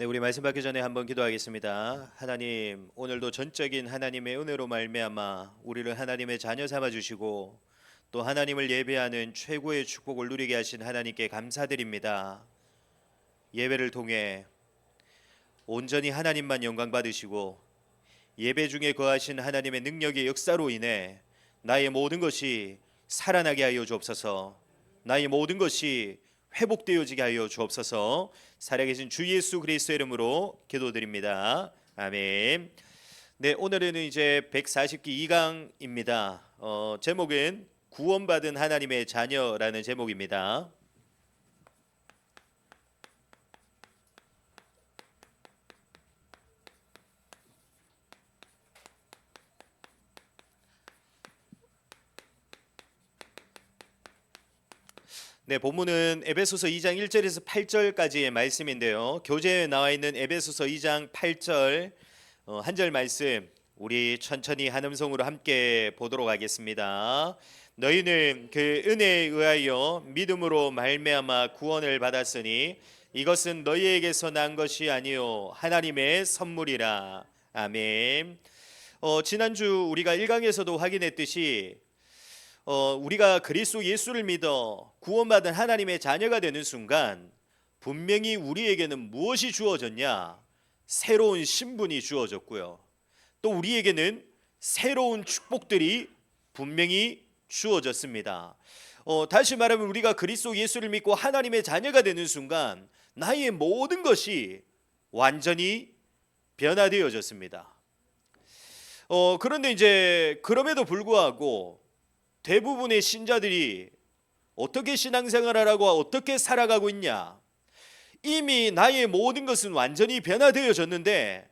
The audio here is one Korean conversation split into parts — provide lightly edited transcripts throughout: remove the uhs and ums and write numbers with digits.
네, 우리 말씀 받기 전에 한번 기도하겠습니다. 하나님, 오늘도 전적인 하나님의 은혜로 말미암아 우리를 하나님의 자녀 삼아 주시고 또 하나님을 예배하는 최고의 축복을 누리게 하신 하나님께 감사드립니다. 예배를 통해 온전히 하나님만 영광 받으시고 예배 중에 거하신 하나님의 능력의 역사로 인해 나의 모든 것이 살아나게 하여 주옵소서. 나의 모든 것이 회복되어지게 하여 주옵소서. 살아계신 주 예수 그리스도의 이름으로 기도드립니다. 아멘. 네, 오늘은 이제 140기 2강입니다. 제목은 구원받은 하나님의 자녀라는 제목입니다. 네, 본문은 에베소서 2장 1절에서 8절까지의 말씀인데요. 교재에 나와 있는 에베소서 2장 8절 한 절 말씀 우리 천천히 한 음성으로 함께 보도록 하겠습니다. 너희는 그 은혜에 의하여 믿음으로 말미암아 구원을 받았으니 이것은 너희에게서 난 것이 아니요 하나님의 선물이라. 아멘. 지난주 우리가 1강에서도 확인했듯이 우리가 그리스도 예수를 믿어 구원받은 하나님의 자녀가 되는 순간 분명히 우리에게는 무엇이 주어졌냐? 새로운 신분이 주어졌고요. 또 우리에게는 새로운 축복들이 분명히 주어졌습니다. 다시 말하면 우리가 그리스도 예수를 믿고 하나님의 자녀가 되는 순간 나의 모든 것이 완전히 변화되어졌습니다. 그런데 이제 그럼에도 불구하고 대부분의 신자들이 어떻게 신앙생활을 하고 어떻게 살아가고 있냐? 이미 나의 모든 것은 완전히 변화되어졌는데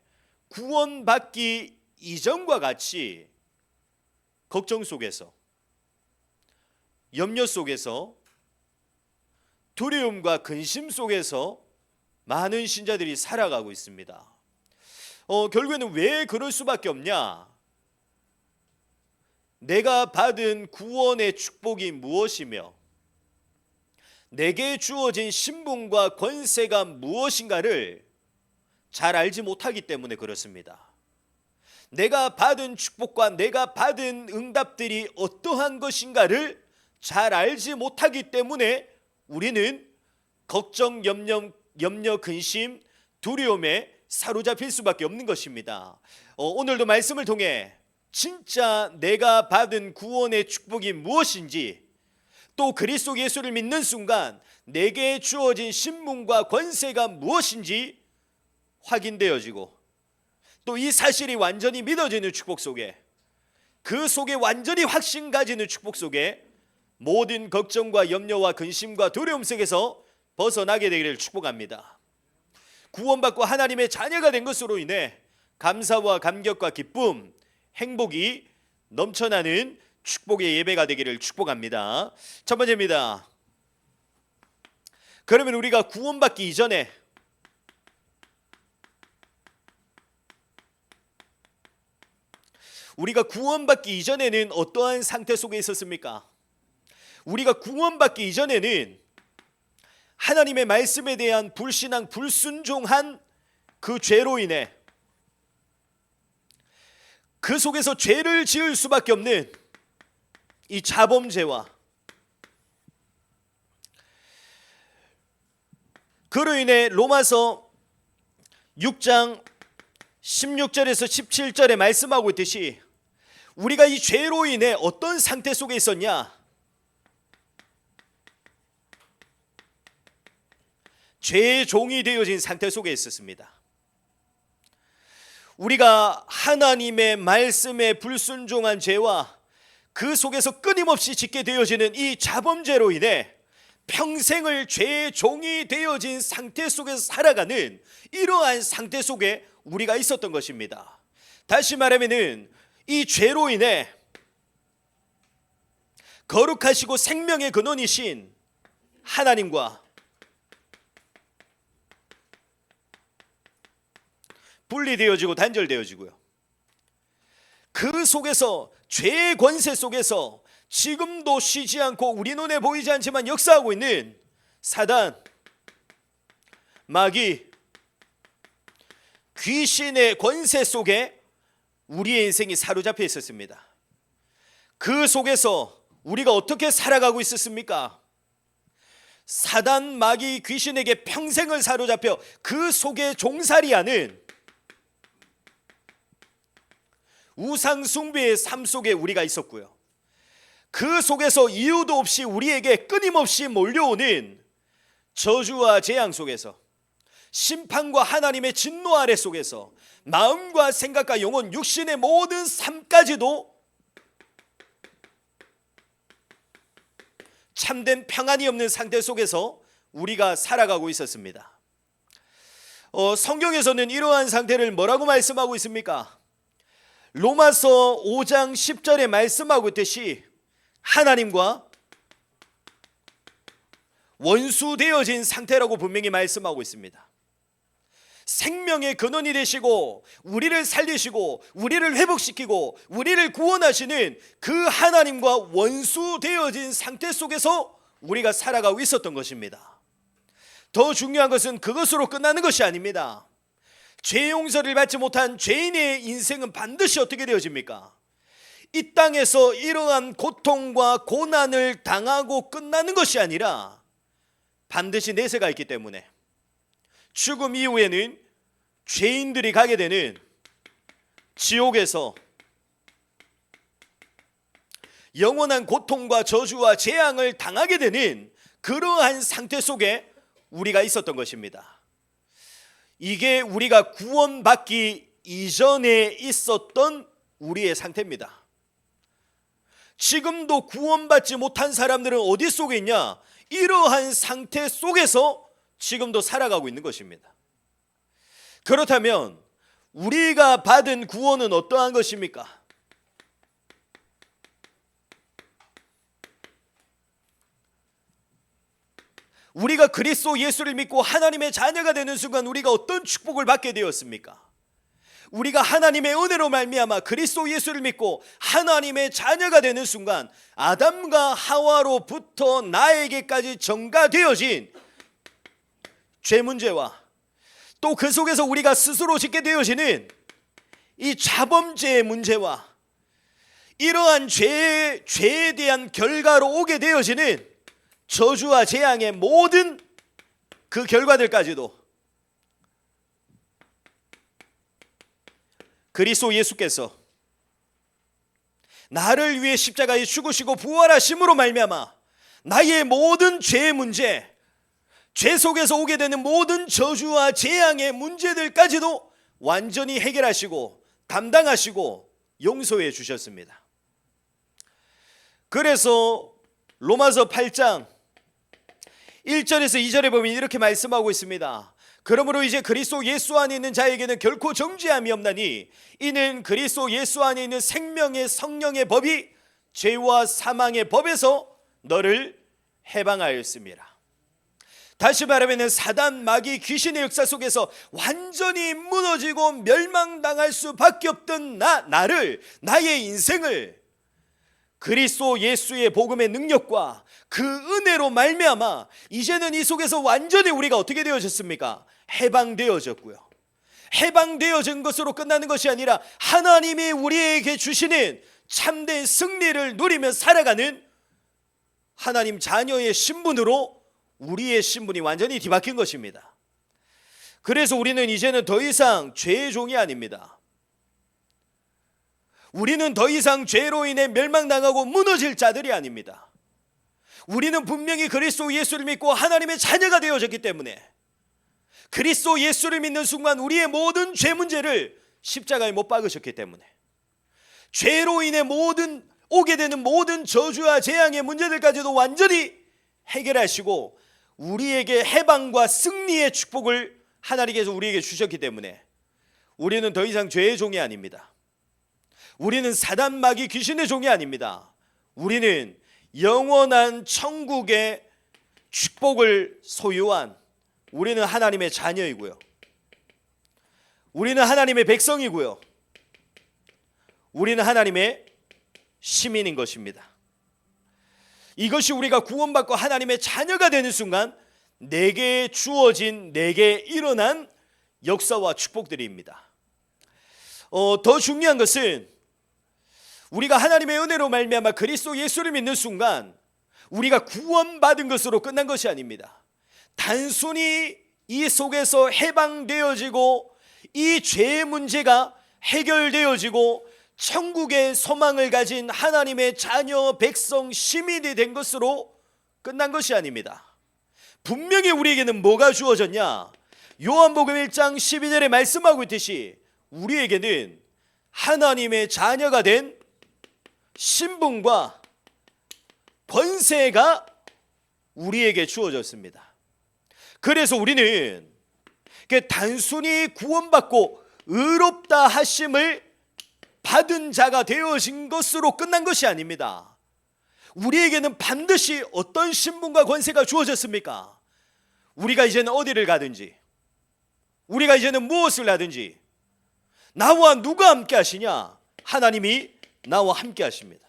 구원받기 이전과 같이 걱정 속에서, 염려 속에서, 두려움과 근심 속에서 많은 신자들이 살아가고 있습니다. 결국에는 왜 그럴 수밖에 없냐? 내가 받은 구원의 축복이 무엇이며 내게 주어진 신분과 권세가 무엇인가를 잘 알지 못하기 때문에 그렇습니다. 내가 받은 축복과 내가 받은 응답들이 어떠한 것인가를 잘 알지 못하기 때문에 우리는 걱정, 염려, 근심, 두려움에 사로잡힐 수밖에 없는 것입니다. 오늘도 말씀을 통해 진짜 내가 받은 구원의 축복이 무엇인지, 또 그리스도 예수를 믿는 순간 내게 주어진 신분과 권세가 무엇인지 확인되어지고 또 이 사실이 완전히 믿어지는 축복 속에, 그 속에 완전히 확신 가지는 축복 속에 모든 걱정과 염려와 근심과 두려움 속에서 벗어나게 되기를 축복합니다. 구원받고 하나님의 자녀가 된 것으로 인해 감사와 감격과 기쁨, 행복이 넘쳐나는 축복의 예배가 되기를 축복합니다. 첫 번째입니다. 그러면 우리가 구원받기 이전에 는 어떠한 상태 속에 있었습니까? 우리가 구원받기 이전에는 하나님의 말씀에 대한 불신앙, 불순종한 그 죄로 인해 그 속에서 죄를 지을 수밖에 없는 이 자범죄와 그로 인해 로마서 6장 16절에서 17절에 말씀하고 있듯이 우리가 이 죄로 인해 어떤 상태 속에 있었냐? 죄의 종이 되어진 상태 속에 있었습니다. 우리가 하나님의 말씀에 불순종한 죄와 그 속에서 끊임없이 짓게 되어지는 이 자범죄로 인해 평생을 죄의 종이 되어진 상태 속에서 살아가는 이러한 상태 속에 우리가 있었던 것입니다. 다시 말하면은 이 죄로 인해 거룩하시고 생명의 근원이신 하나님과 분리되어지고 단절되어지고요. 그 속에서 죄의 권세 속에서 지금도 쉬지 않고 우리 눈에 보이지 않지만 역사하고 있는 사단, 마귀, 귀신의 권세 속에 우리의 인생이 사로잡혀 있었습니다. 그 속에서 우리가 어떻게 살아가고 있었습니까? 사단, 마귀, 귀신에게 평생을 사로잡혀 그 속에 종살이하는 우상 숭배의 삶 속에 우리가 있었고요. 그 속에서 이유도 없이 우리에게 끊임없이 몰려오는 저주와 재앙 속에서, 심판과 하나님의 진노 아래 속에서 마음과 생각과 영혼, 육신의 모든 삶까지도 참된 평안이 없는 상태 속에서 우리가 살아가고 있었습니다. 성경에서는 이러한 상태를 뭐라고 말씀하고 있습니까? 로마서 5장 10절에 말씀하고 있듯이 하나님과 원수되어진 상태라고 분명히 말씀하고 있습니다. 생명의 근원이 되시고 우리를 살리시고 우리를 회복시키고 우리를 구원하시는 그 하나님과 원수되어진 상태 속에서 우리가 살아가고 있었던 것입니다. 더 중요한 것은 그것으로 끝나는 것이 아닙니다. 죄 용서를 받지 못한 죄인의 인생은 반드시 어떻게 되어집니까? 이 땅에서 이러한 고통과 고난을 당하고 끝나는 것이 아니라 반드시 내세가 있기 때문에 죽음 이후에는 죄인들이 가게 되는 지옥에서 영원한 고통과 저주와 재앙을 당하게 되는 그러한 상태 속에 우리가 있었던 것입니다. 이게 우리가 구원받기 이전에 있었던 우리의 상태입니다. 지금도 구원받지 못한 사람들은 어디 속에 있냐? 이러한 상태 속에서 지금도 살아가고 있는 것입니다. 그렇다면 우리가 받은 구원은 어떠한 것입니까? 우리가 그리스도 예수를 믿고 하나님의 자녀가 되는 순간 우리가 어떤 축복을 받게 되었습니까? 우리가 하나님의 은혜로 말미암아 그리스도 예수를 믿고 하나님의 자녀가 되는 순간 아담과 하와로부터 나에게까지 전가되어진 죄 문제와 또 그 속에서 우리가 스스로 짓게 되어지는 이 자범죄의 문제와 이러한 죄에 대한 결과로 오게 되어지는 저주와 재앙의 모든 그 결과들까지도 그리스도 예수께서 나를 위해 십자가에 죽으시고 부활하심으로 말미암아 나의 모든 죄의 문제, 죄 속에서 오게 되는 모든 저주와 재앙의 문제들까지도 완전히 해결하시고 담당하시고 용서해 주셨습니다. 그래서 로마서 8장 1절에서 2절에 보면 이렇게 말씀하고 있습니다. 그러므로 이제 그리스도 예수 안에 있는 자에게는 결코 정죄함이 없나니 이는 그리스도 예수 안에 있는 생명의 성령의 법이 죄와 사망의 법에서 너를 해방하였습니다. 다시 말하면 사단, 마귀, 귀신의 역사 속에서 완전히 무너지고 멸망당할 수밖에 없던 나의 인생을 그리스도 예수의 복음의 능력과 그 은혜로 말미암아 이제는 이 속에서 완전히 우리가 어떻게 되어졌습니까? 해방되어졌고요. 해방되어진 것으로 끝나는 것이 아니라 하나님이 우리에게 주시는 참된 승리를 누리며 살아가는 하나님 자녀의 신분으로 우리의 신분이 완전히 뒤바뀐 것입니다. 그래서 우리는 이제는 더 이상 죄의 종이 아닙니다. 우리는 더 이상 죄로 인해 멸망당하고 무너질 자들이 아닙니다. 우리는 분명히 그리스도 예수를 믿고 하나님의 자녀가 되어졌기 때문에 그리스도 예수를 믿는 순간 우리의 모든 죄 문제를 십자가에 못 박으셨기 때문에 죄로 인해 오게 되는 모든 저주와 재앙의 문제들까지도 완전히 해결하시고 우리에게 해방과 승리의 축복을 하나님께서 우리에게 주셨기 때문에 우리는 더 이상 죄의 종이 아닙니다. 우리는 사단, 마귀, 귀신의 종이 아닙니다. 우리는 영원한 천국의 축복을 소유한 우리는 하나님의 자녀이고요. 우리는 하나님의 백성이고요. 우리는 하나님의 시민인 것입니다. 이것이 우리가 구원받고 하나님의 자녀가 되는 순간 내게 주어진, 내게 일어난 역사와 축복들입니다. 더 중요한 것은 우리가 하나님의 은혜로 말미암아 그리스도 예수를 믿는 순간 우리가 구원받은 것으로 끝난 것이 아닙니다. 단순히 이 속에서 해방되어지고 이 죄의 문제가 해결되어지고 천국의 소망을 가진 하나님의 자녀, 백성, 시민이 된 것으로 끝난 것이 아닙니다. 분명히 우리에게는 뭐가 주어졌냐? 요한복음 1장 12절에 말씀하고 있듯이 우리에게는 하나님의 자녀가 된 신분과 권세가 우리에게 주어졌습니다. 그래서 우리는 단순히 구원받고 의롭다 하심을 받은 자가 되어진 것으로 끝난 것이 아닙니다. 우리에게는 반드시 어떤 신분과 권세가 주어졌습니까? 우리가 이제는 어디를 가든지, 우리가 이제는 무엇을 하든지 나와 누가 함께 하시냐? 하나님이 나와 함께 하십니다.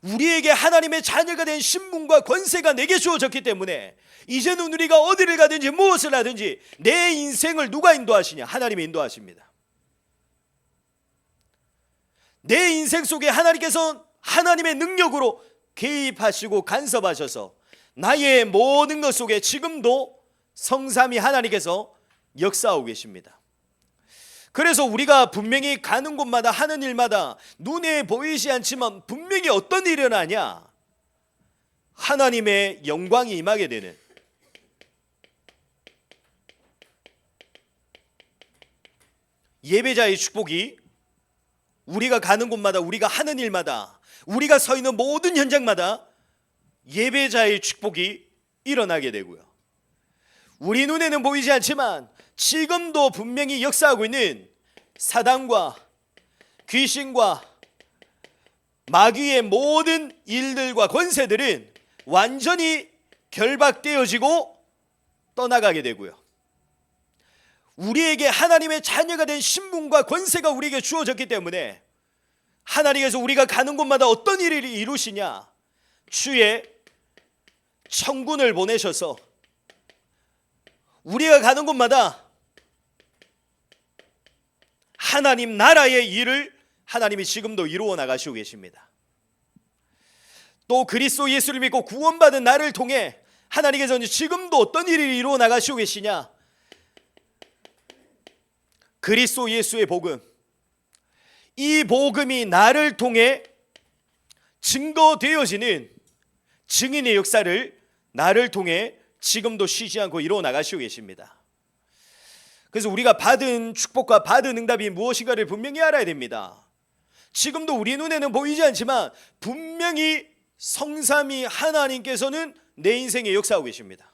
우리에게 하나님의 자녀가 된 신분과 권세가 내게 주어졌기 때문에 이제는 우리가 어디를 가든지 무엇을 하든지 내 인생을 누가 인도하시냐? 하나님이 인도하십니다. 내 인생 속에 하나님께서 하나님의 능력으로 개입하시고 간섭하셔서 나의 모든 것 속에 지금도 성삼위 하나님께서 역사하고 계십니다. 그래서 우리가 분명히 가는 곳마다 하는 일마다 눈에 보이지 않지만 분명히 어떤 일이 일어나냐? 하나님의 영광이 임하게 되는, 예배자의 축복이 우리가 가는 곳마다, 우리가 하는 일마다, 우리가 서 있는 모든 현장마다 예배자의 축복이 일어나게 되고요. 우리 눈에는 보이지 않지만 지금도 분명히 역사하고 있는 사단과 귀신과 마귀의 모든 일들과 권세들은 완전히 결박되어지고 떠나가게 되고요. 우리에게 하나님의 자녀가 된 신분과 권세가 우리에게 주어졌기 때문에 하나님께서 우리가 가는 곳마다 어떤 일을 이루시냐? 주의 천군을 보내셔서 우리가 가는 곳마다 하나님 나라의 일을 하나님이 지금도 이루어 나가시고 계십니다. 또 그리스도 예수를 믿고 구원받은 나를 통해 하나님께서는 지금도 어떤 일을 이루어 나가시고 계시냐? 그리스도 예수의 복음, 이 복음이 나를 통해 증거되어지는 증인의 역사를 나를 통해 지금도 쉬지 않고 이루어 나가시고 계십니다. 그래서 우리가 받은 축복과 받은 응답이 무엇인가를 분명히 알아야 됩니다. 지금도 우리 눈에는 보이지 않지만 분명히 성삼위 하나님께서는 내 인생에 역사하고 계십니다.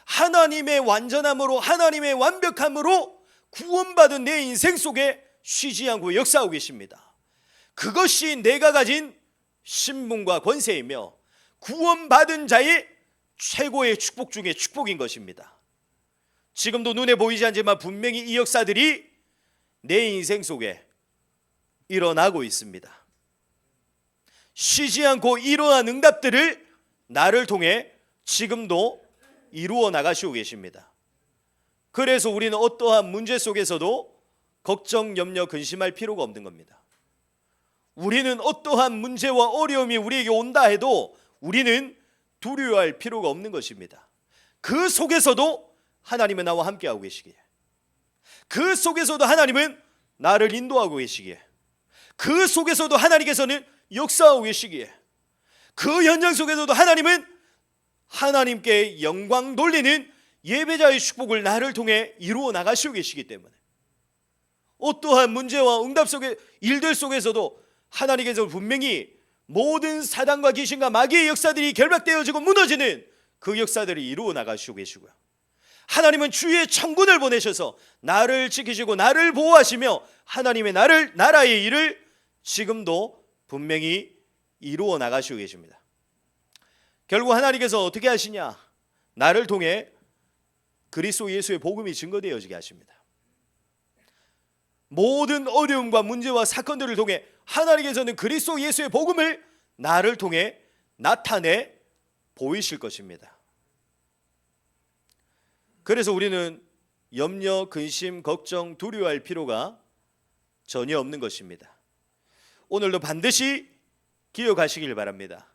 하나님의 완전함으로, 하나님의 완벽함으로 구원받은 내 인생 속에 쉬지 않고 역사하고 계십니다. 그것이 내가 가진 신분과 권세이며 구원받은 자의 최고의 축복 중에 축복인 것입니다. 지금도 눈에 보이지 않지만 분명히 이 역사들이 내 인생 속에 일어나고 있습니다. 쉬지 않고 이러한 응답들을 나를 통해 지금도 이루어 나가시고 계십니다. 그래서 우리는 어떠한 문제 속에서도 걱정, 염려, 근심할 필요가 없는 겁니다. 우리는 어떠한 문제와 어려움이 우리에게 온다 해도 우리는 두려워할 필요가 없는 것입니다. 그 속에서도 하나님은 나와 함께하고 계시기에, 그 속에서도 하나님은 나를 인도하고 계시기에, 그 속에서도 하나님께서는 역사하고 계시기에, 그 현장 속에서도 하나님은 하나님께 영광 돌리는 예배자의 축복을 나를 통해 이루어 나가시고 계시기 때문에 어떠한 문제와 응답 속에, 일들 속에서도 하나님께서 분명히 모든 사단과 귀신과 마귀의 역사들이 결박되어지고 무너지는 그 역사들을 이루어 나가시고 계시고요. 하나님은 주의 천군을 보내셔서 나를 지키시고 나를 보호하시며 하나님의 나라의 일을 지금도 분명히 이루어 나가시고 계십니다. 결국 하나님께서 어떻게 하시냐? 나를 통해 그리스도 예수의 복음이 증거되어지게 하십니다. 모든 어려움과 문제와 사건들을 통해 하나님께서는 그리스도 예수의 복음을 나를 통해 나타내 보이실 것입니다. 그래서 우리는 염려, 근심, 걱정, 두려워할 필요가 전혀 없는 것입니다. 오늘도 반드시 기억하시길 바랍니다.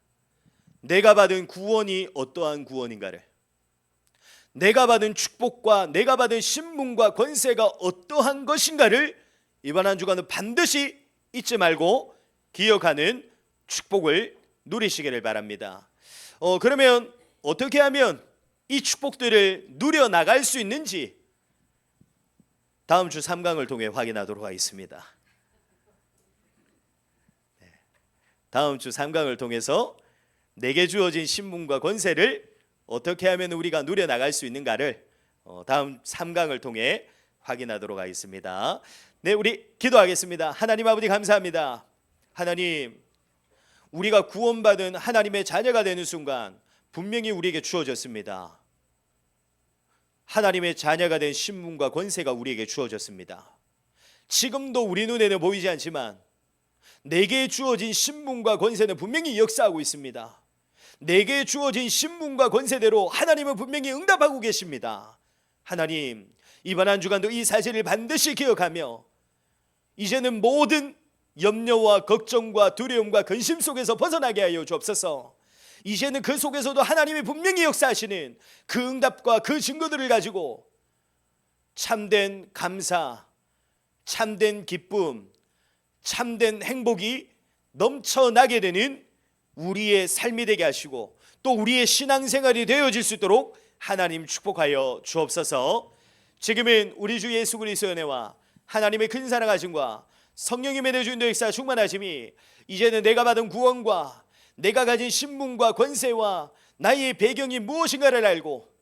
내가 받은 구원이 어떠한 구원인가를, 내가 받은 축복과 내가 받은 신분과 권세가 어떠한 것인가를 이번 한 주간은 반드시 잊지 말고 기억하는 축복을 누리시기를 바랍니다. 그러면 어떻게 하면 이 축복들을 누려나갈 수 있는지 다음 주 3강을 통해 확인하도록 하겠습니다. 다음 주 3강을 통해서 내게 주어진 신분과 권세를 어떻게 하면 우리가 누려나갈 수 있는가를 다음 3강을 통해 확인하도록 하겠습니다. 네, 우리 기도하겠습니다. 하나님 아버지 감사합니다. 하나님, 우리가 구원받은 하나님의 자녀가 되는 순간 분명히 우리에게 주어졌습니다. 하나님의 자녀가 된 신분과 권세가 우리에게 주어졌습니다. 지금도 우리 눈에는 보이지 않지만 내게 주어진 신분과 권세는 분명히 역사하고 있습니다. 내게 주어진 신분과 권세대로 하나님은 분명히 응답하고 계십니다. 하나님, 이번 한 주간도 이 사실을 반드시 기억하며 이제는 모든 염려와 걱정과 두려움과 근심 속에서 벗어나게 하여 주옵소서. 이제는 그 속에서도 하나님이 분명히 역사하시는 그 응답과 그 증거들을 가지고 참된 감사, 참된 기쁨, 참된 행복이 넘쳐나게 되는 우리의 삶이 되게 하시고 또 우리의 신앙생활이 되어질 수 있도록 하나님 축복하여 주옵소서. 지금은 우리 주 예수 그리스도의 은혜와 하나님의 큰 사랑하심과 성령의 매대주인도 역사 충만하심이 이제는 내가 받은 구원과 내가 가진 신분과 권세와 나의 배경이 무엇인가를 알고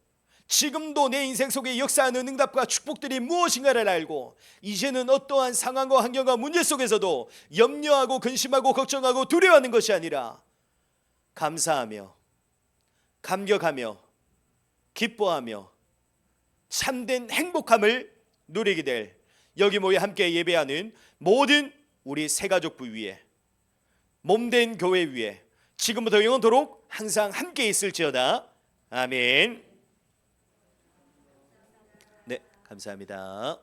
지금도 내 인생 속에 역사하는 응답과 축복들이 무엇인가를 알고 이제는 어떠한 상황과 환경과 문제 속에서도 염려하고 근심하고 걱정하고 두려워하는 것이 아니라 감사하며 감격하며 기뻐하며 참된 행복함을 누리게 될 여기 모여 함께 예배하는 모든 우리 새가족부 위에 몸된 교회 위에 지금부터 영원토록 항상 함께 있을지어다. 아멘. 네, 감사합니다.